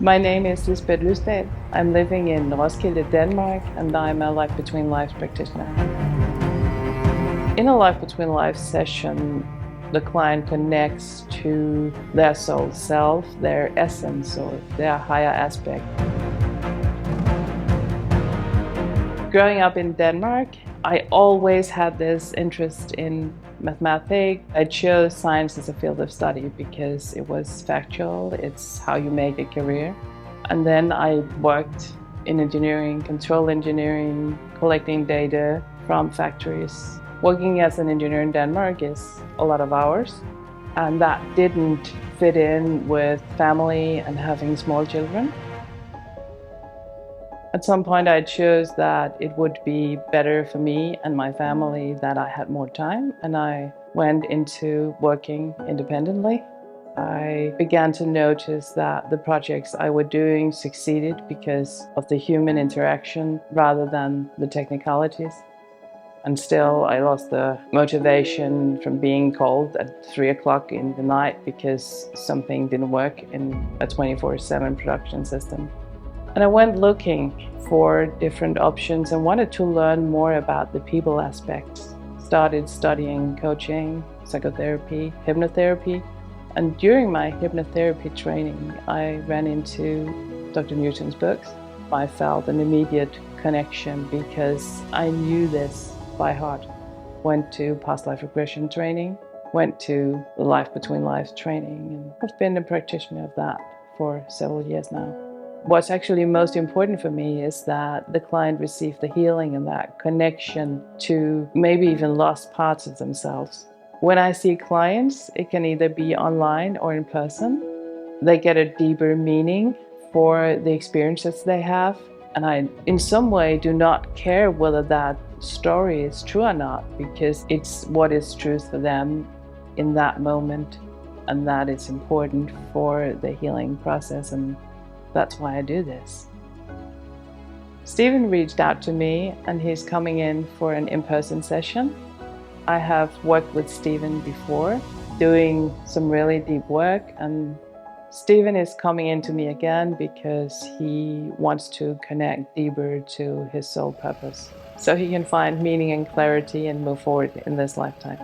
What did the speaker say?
My name is Lisbeth Lysdal. I'm living in Roskilde, Denmark, and I'm a Life Between Lives practitioner. In a Life Between Lives session, the client connects to their soul self, their essence, or their higher aspect. Growing up in Denmark, I always had this interest in mathematics. I chose science as a field of study because it was factual, it's how you make a career. And then I worked in engineering, control engineering, collecting data from factories. Working as an engineer in Denmark is a lot of hours, and that didn't fit in with family and having small children. At some point I chose that it would be better for me and my family that I had more time, and I went into working independently. I began to notice that the projects I was doing succeeded because of the human interaction rather than the technicalities. And still I lost the motivation from being called at 3 o'clock in the night because something didn't work in a 24/7 production system. And I went looking for different options and wanted to learn more about the people aspects. Started studying coaching, psychotherapy, hypnotherapy. And during my hypnotherapy training, I ran into Dr. Newton's books. I felt an immediate connection because I knew this by heart. Went to past life regression training, went to the Life Between Lives training, and I've been a practitioner of that for several years now. What's actually most important for me is that the client receive the healing and that connection to maybe even lost parts of themselves. When I see clients, it can either be online or in person. They get a deeper meaning for the experiences they have. And I, in some way, do not care whether that story is true or not, because it's what is truth for them in that moment. And that is important for the healing process. And that's why I do this. Stephen reached out to me and he's coming in for an in-person session. I have worked with Stephen before, doing some really deep work, and Stephen is coming into me again because he wants to connect deeper to his soul purpose, so he can find meaning and clarity and move forward in this lifetime.